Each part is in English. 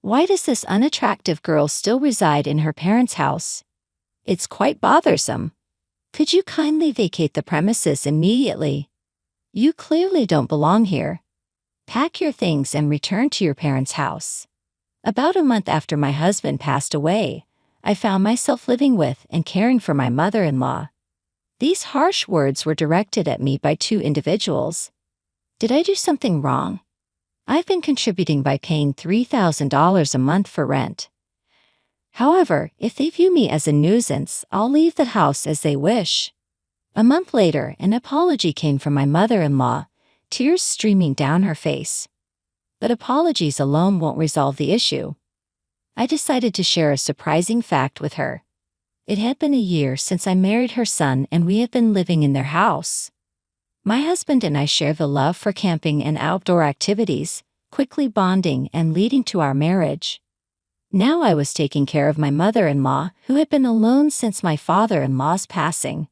Why does this unattractive girl still reside in her parents' house? It's quite bothersome. Could you kindly vacate the premises immediately? You clearly don't belong here. Pack your things and return to your parents' house. About a month after my husband passed away, I found myself living with and caring for my mother-in-law. These harsh words were directed at me by two individuals. Did I do something wrong? I've been contributing by paying $3,000 a month for rent. However, if they view me as a nuisance, I'll leave the house as they wish. A month later, an apology came from my mother-in-law, tears streaming down her face. But apologies alone won't resolve the issue. I decided to share a surprising fact with her. It had been a year since I married her son, and we have been living in their house. My husband and I share the love for camping and outdoor activities, quickly bonding and leading to our marriage. Now I was taking care of my mother-in-law, who had been alone since my father-in-law's passing.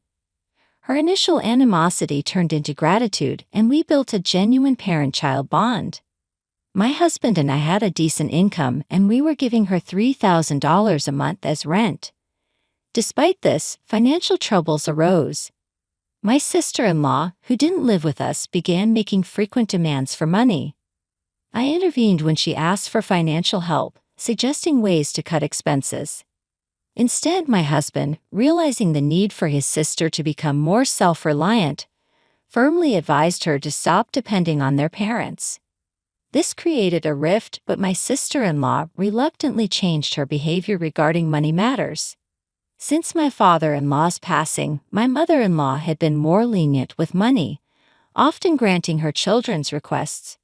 Her initial animosity turned into gratitude, and we built a genuine parent-child bond. My husband and I had a decent income, and we were giving her $3,000 a month as rent. Despite this, financial troubles arose. My sister-in-law, who didn't live with us, began making frequent demands for money. I intervened when she asked for financial help, suggesting ways to cut expenses. Instead, my husband, realizing the need for his sister to become more self-reliant, firmly advised her to stop depending on their parents. This created a rift, but my sister-in-law reluctantly changed her behavior regarding money matters. Since my father-in-law's passing, my mother-in-law had been more lenient with money, often granting her children's requests.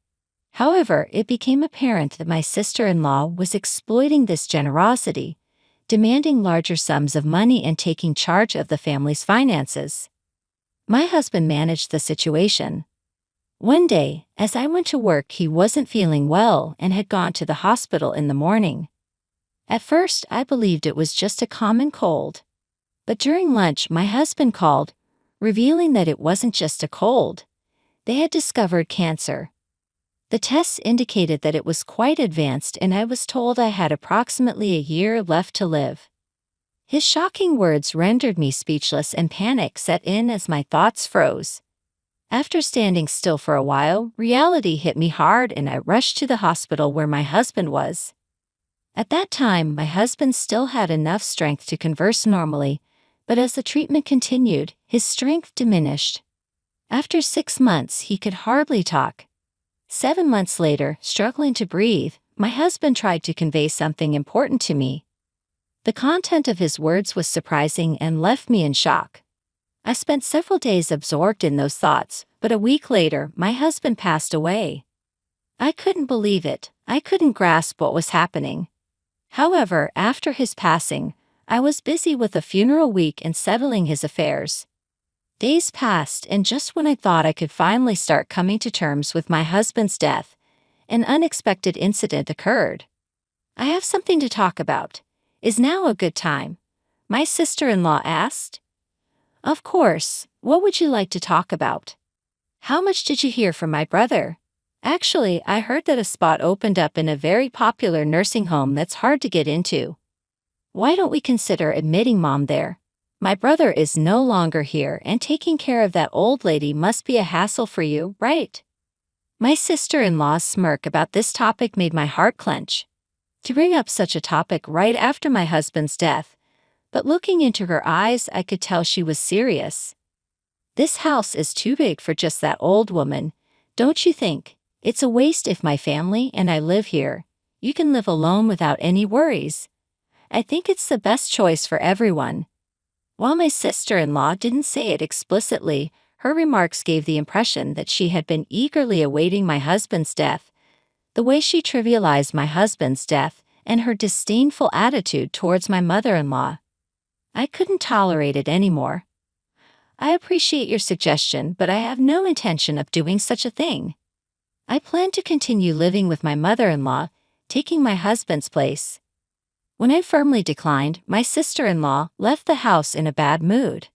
However, it became apparent that my sister-in-law was exploiting this generosity, demanding larger sums of money and taking charge of the family's finances. My husband managed the situation. One day, as I went to work, he wasn't feeling well and had gone to the hospital in the morning. At first, I believed it was just a common cold. But during lunch, my husband called, revealing that it wasn't just a cold. They had discovered cancer. The tests indicated that it was quite advanced, and I was told I had approximately a year left to live. His shocking words rendered me speechless, and panic set in as my thoughts froze. After standing still for a while, reality hit me hard, and I rushed to the hospital where my husband was. At that time, my husband still had enough strength to converse normally, but as the treatment continued, his strength diminished. After 6 months, he could hardly talk. 7 months later, struggling to breathe, my husband tried to convey something important to me. The content of his words was surprising and left me in shock. I spent several days absorbed in those thoughts, but a week later, my husband passed away. I couldn't believe it. I couldn't grasp what was happening. However, after his passing, I was busy with a funeral week and settling his affairs. Days passed, and just when I thought I could finally start coming to terms with my husband's death, an unexpected incident occurred. "I have something to talk about. Is now a good time?" my sister-in-law asked. "Of course. What would you like to talk about?" "How much did you hear from my brother?" "Actually, I heard that a spot opened up in a very popular nursing home that's hard to get into. Why don't we consider admitting Mom there? My brother is no longer here, and taking care of that old lady must be a hassle for you, right?" My sister-in-law's smirk about this topic made my heart clench. To bring up such a topic right after my husband's death, but looking into her eyes, I could tell she was serious. "This house is too big for just that old woman, don't you think? It's a waste if my family and I live here. You can live alone without any worries. I think it's the best choice for everyone." While my sister-in-law didn't say it explicitly, her remarks gave the impression that she had been eagerly awaiting my husband's death. The way she trivialized my husband's death and her disdainful attitude towards my mother-in-law. I couldn't tolerate it anymore. "I appreciate your suggestion, but I have no intention of doing such a thing. I plan to continue living with my mother-in-law, taking my husband's place." When I firmly declined, my sister-in-law left the house in a bad mood.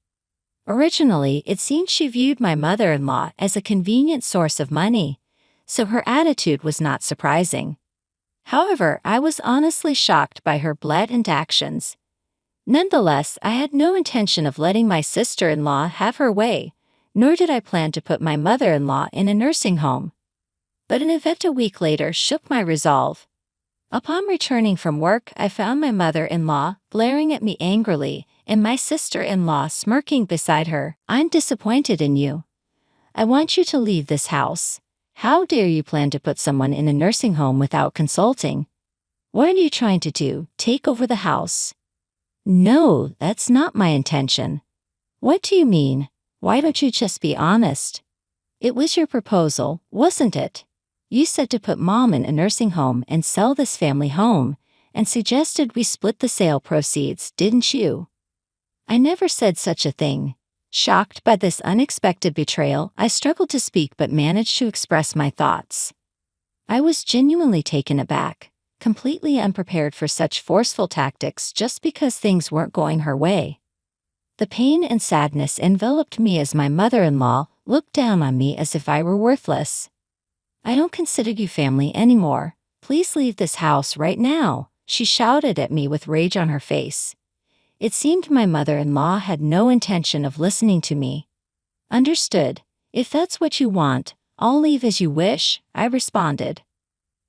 Originally, it seemed she viewed my mother-in-law as a convenient source of money, so her attitude was not surprising. However, I was honestly shocked by her blatant actions. Nonetheless, I had no intention of letting my sister-in-law have her way, nor did I plan to put my mother-in-law in a nursing home. But an event a week later shook my resolve. Upon returning from work, I found my mother-in-law glaring at me angrily and my sister-in-law smirking beside her. "I'm disappointed in you. I want you to leave this house. How dare you plan to put someone in a nursing home without consulting? What are you trying to do, take over the house?" "No, that's not my intention." "What do you mean? Why don't you just be honest? It was your proposal, wasn't it? You said to put Mom in a nursing home and sell this family home, and suggested we split the sale proceeds, didn't you?" "I never said such a thing." Shocked by this unexpected betrayal, I struggled to speak but managed to express my thoughts. I was genuinely taken aback, completely unprepared for such forceful tactics just because things weren't going her way. The pain and sadness enveloped me as my mother-in-law looked down on me as if I were worthless. "I don't consider you family anymore. Please leave this house right now," she shouted at me with rage on her face. It seemed my mother-in-law had no intention of listening to me. "Understood. If that's what you want, I'll leave as you wish," I responded.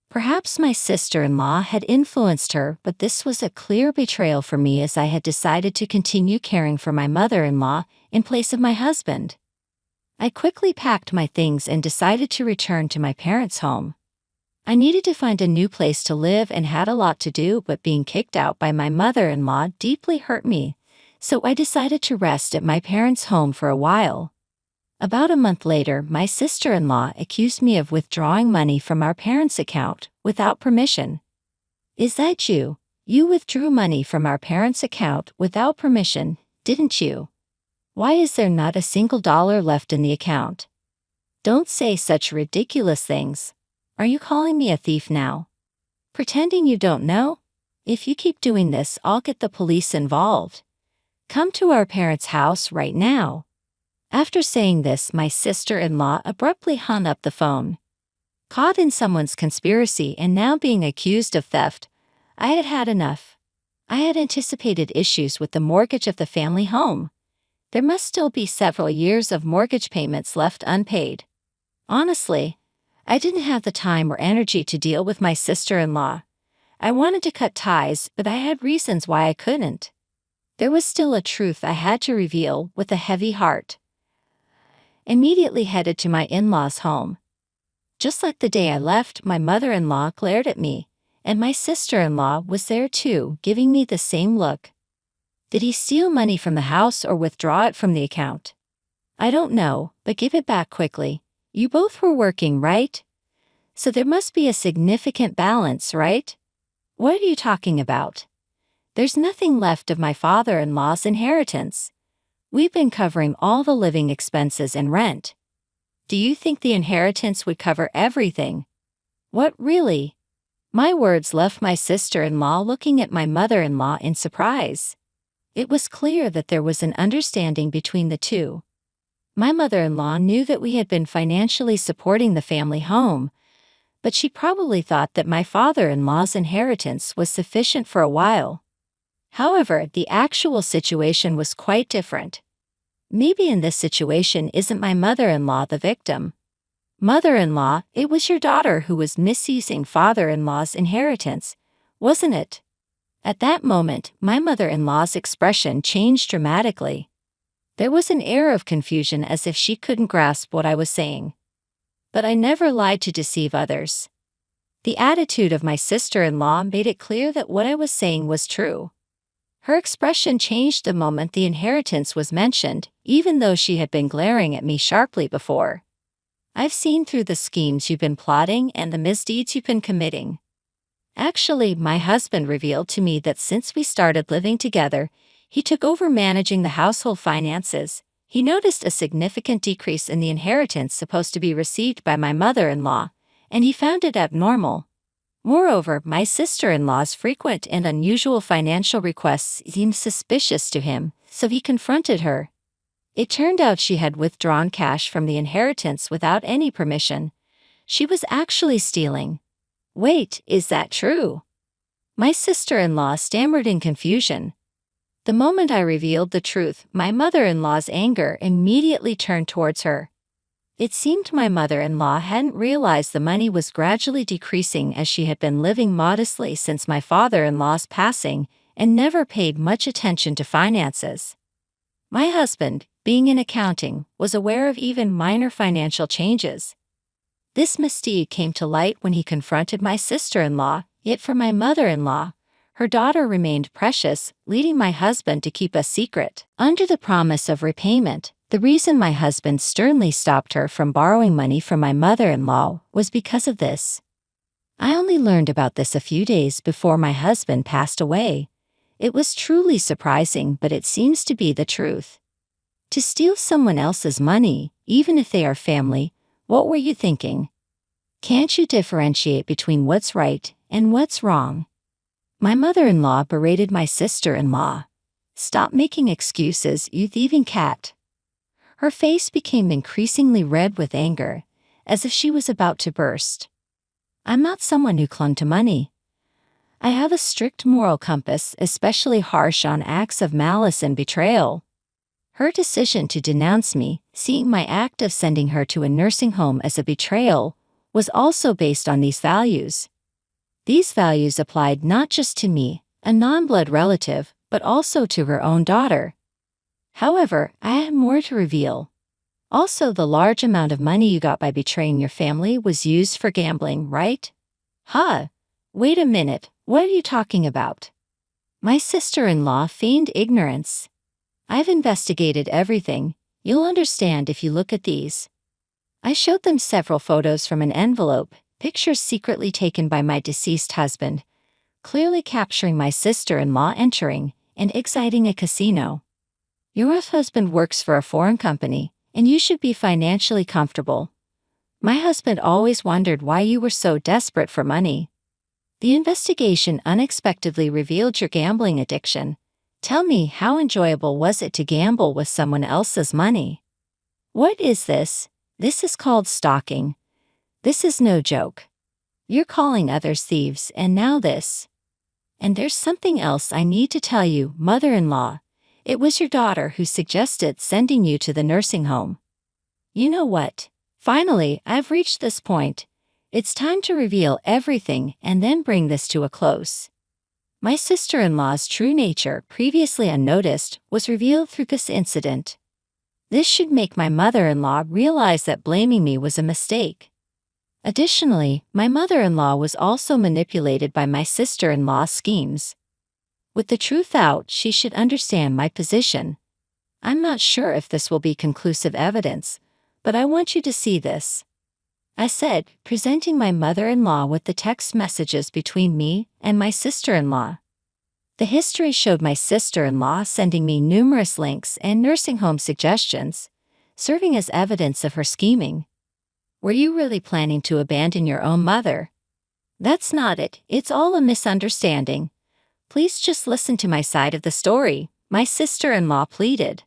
Perhaps my sister-in-law had influenced her, but this was a clear betrayal for me as I had decided to continue caring for my mother-in-law in place of my husband. I quickly packed my things and decided to return to my parents' home. I needed to find a new place to live and had a lot to do, but being kicked out by my mother-in-law deeply hurt me, so I decided to rest at my parents' home for a while. About a month later, my sister-in-law accused me of withdrawing money from our parents' account without permission. "Is that you? You withdrew money from our parents' account without permission, didn't you? Why is there not a single dollar left in the account?" "Don't say such ridiculous things. Are you calling me a thief now? Pretending you don't know? If you keep doing this, I'll get the police involved. Come to our parents' house right now." After saying this, my sister-in-law abruptly hung up the phone. Caught in someone's conspiracy and now being accused of theft, I had had enough. I had anticipated issues with the mortgage of the family home. There must still be several years of mortgage payments left unpaid. Honestly, I didn't have the time or energy to deal with my sister-in-law. I wanted to cut ties, but I had reasons why I couldn't. There was still a truth I had to reveal with a heavy heart. Immediately headed to my in-laws' home. Just like the day I left, my mother-in-law glared at me, and my sister-in-law was there too, giving me the same look. Did he steal money from the house or withdraw it from the account? I don't know, but give it back quickly. You both were working, right? So there must be a significant balance, right? What are you talking about? There's nothing left of my father-in-law's inheritance. We've been covering all the living expenses and rent. Do you think the inheritance would cover everything? What, really? My words left my sister-in-law looking at my mother-in-law in surprise. It was clear that there was an understanding between the two. My mother-in-law knew that we had been financially supporting the family home, but she probably thought that my father-in-law's inheritance was sufficient for a while. However, the actual situation was quite different. Maybe in this situation isn't my mother-in-law the victim. Mother-in-law, it was your daughter who was misusing father-in-law's inheritance, wasn't it? At that moment, my mother-in-law's expression changed dramatically. There was an air of confusion as if she couldn't grasp what I was saying. But I never lied to deceive others. The attitude of my sister-in-law made it clear that what I was saying was true. Her expression changed the moment the inheritance was mentioned, even though she had been glaring at me sharply before. "I've seen through the schemes you've been plotting and the misdeeds you've been committing. Actually, my husband revealed to me that since we started living together, he took over managing the household finances. He noticed a significant decrease in the inheritance supposed to be received by my mother-in-law, and he found it abnormal. Moreover, my sister-in-law's frequent and unusual financial requests seemed suspicious to him, so he confronted her. It turned out she had withdrawn cash from the inheritance without any permission. She was actually stealing. Wait, is that true? My sister-in-law stammered in confusion. The moment I revealed the truth, my mother-in-law's anger immediately turned towards her. It seemed my mother-in-law hadn't realized the money was gradually decreasing, as she had been living modestly since my father-in-law's passing and never paid much attention to finances. My husband, being in accounting, was aware of even minor financial changes. This mystique came to light when he confronted my sister-in-law, yet for my mother-in-law, her daughter remained precious, leading my husband to keep a secret. Under the promise of repayment, the reason my husband sternly stopped her from borrowing money from my mother-in-law was because of this. I only learned about this a few days before my husband passed away. It was truly surprising, but it seems to be the truth. To steal someone else's money, even if they are family, what were you thinking? Can't you differentiate between what's right and what's wrong? My mother-in-law berated my sister-in-law. Stop making excuses, you thieving cat. Her face became increasingly red with anger, as if she was about to burst. I'm not someone who clung to money. I have a strict moral compass, especially harsh on acts of malice and betrayal. Her decision to denounce me, seeing my act of sending her to a nursing home as a betrayal, was also based on these values. These values applied not just to me, a non-blood relative, but also to her own daughter. However, I had more to reveal. Also, the large amount of money you got by betraying your family was used for gambling, right? Huh? Wait a minute, what are you talking about? My sister-in-law feigned ignorance. I've investigated everything. You'll understand if you look at these. I showed them several photos from an envelope, pictures secretly taken by my deceased husband, clearly capturing my sister-in-law entering and exiting a casino. Your husband works for a foreign company, and you should be financially comfortable. My husband always wondered why you were so desperate for money. The investigation unexpectedly revealed your gambling addiction. Tell me, how enjoyable was it to gamble with someone else's money? What is this? This is called stalking. This is no joke. You're calling others thieves, and now this. And there's something else I need to tell you, mother-in-law. It was your daughter who suggested sending you to the nursing home. You know what? Finally, I've reached this point. It's time to reveal everything and then bring this to a close. My sister-in-law's true nature, previously unnoticed, was revealed through this incident. This should make my mother-in-law realize that blaming me was a mistake. Additionally, my mother-in-law was also manipulated by my sister-in-law's schemes. With the truth out, she should understand my position. I'm not sure if this will be conclusive evidence, but I want you to see this. I said, presenting my mother-in-law with the text messages between me and my sister-in-law. The history showed my sister-in-law sending me numerous links and nursing home suggestions, serving as evidence of her scheming. Were you really planning to abandon your own mother? That's not it, it's all a misunderstanding. Please just listen to my side of the story, my sister-in-law pleaded.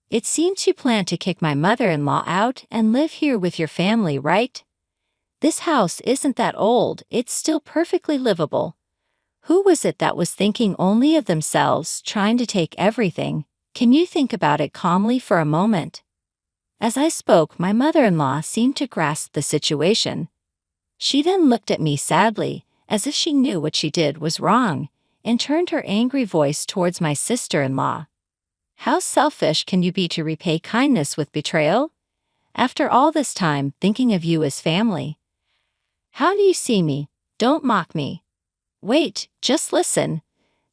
It seems you plan to kick my mother-in-law out and live here with your family, right? This house isn't that old, it's still perfectly livable. Who was it that was thinking only of themselves, trying to take everything? Can you think about it calmly for a moment? As I spoke, my mother-in-law seemed to grasp the situation. She then looked at me sadly, as if she knew what she did was wrong, and turned her angry voice towards my sister-in-law. How selfish can you be to repay kindness with betrayal? After all this time, thinking of you as family. How do you see me? Don't mock me. Wait, just listen.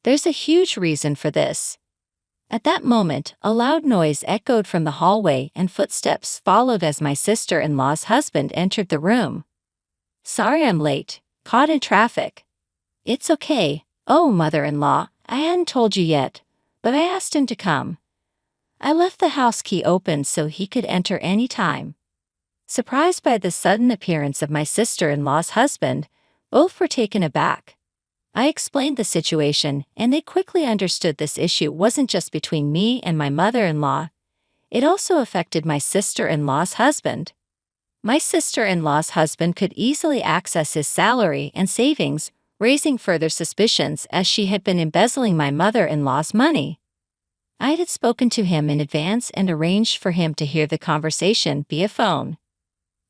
There's a huge reason for this. At that moment, a loud noise echoed from the hallway and footsteps followed as my sister-in-law's husband entered the room. Sorry I'm late, caught in traffic. It's okay. Oh, mother-in-law, I hadn't told you yet, but I asked him to come. I left the house key open so he could enter any time. Surprised by the sudden appearance of my sister-in-law's husband, both were taken aback. I explained the situation, and they quickly understood this issue wasn't just between me and my mother-in-law. It also affected my sister-in-law's husband. My sister-in-law's husband could easily access his salary and savings, raising further suspicions as she had been embezzling my mother-in-law's money. I had spoken to him in advance and arranged for him to hear the conversation via phone.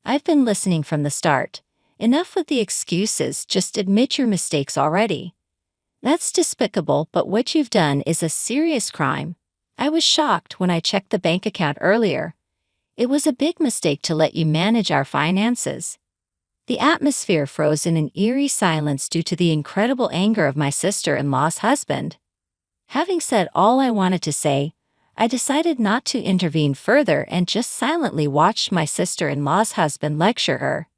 I've been listening from the start. Enough with the excuses, just admit your mistakes already. That's despicable, but what you've done is a serious crime. I was shocked when I checked the bank account earlier. It was a big mistake to let you manage our finances. The atmosphere froze in an eerie silence due to the incredible anger of my sister-in-law's husband. Having said all I wanted to say, I decided not to intervene further and just silently watched my sister-in-law's husband lecture her.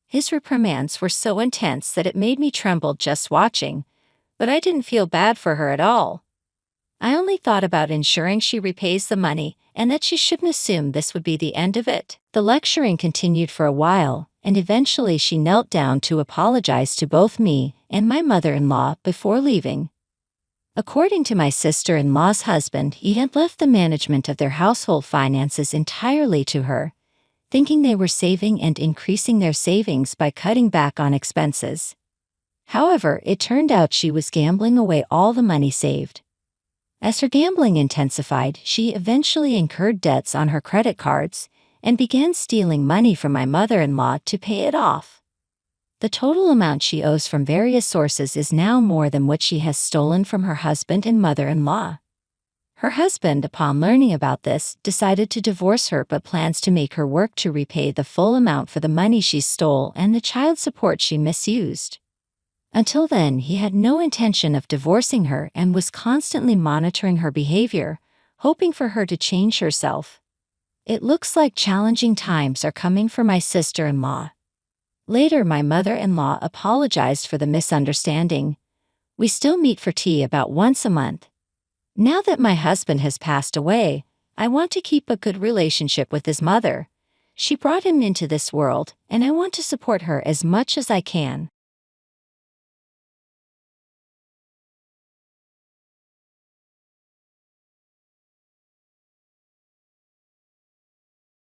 His reprimands were so intense that it made me tremble just watching, but I didn't feel bad for her at all. I only thought about ensuring she repays the money and that she shouldn't assume this would be the end of it. The lecturing continued for a while, and eventually she knelt down to apologize to both me and my mother-in-law before leaving. According to my sister-in-law's husband, he had left the management of their household finances entirely to her, thinking they were saving and increasing their savings by cutting back on expenses. However, it turned out she was gambling away all the money saved. As her gambling intensified, she eventually incurred debts on her credit cards and began stealing money from my mother-in-law to pay it off. The total amount she owes from various sources is now more than what she has stolen from her husband and mother-in-law. Her husband, upon learning about this, decided to divorce her but plans to make her work to repay the full amount for the money she stole and the child support she misused. Until then, he had no intention of divorcing her and was constantly monitoring her behavior, hoping for her to change herself. It looks like challenging times are coming for my sister-in-law. Later, my mother-in-law apologized for the misunderstanding. We still meet for tea about once a month. Now that my husband has passed away, I want to keep a good relationship with his mother. She brought him into this world, and I want to support her as much as I can.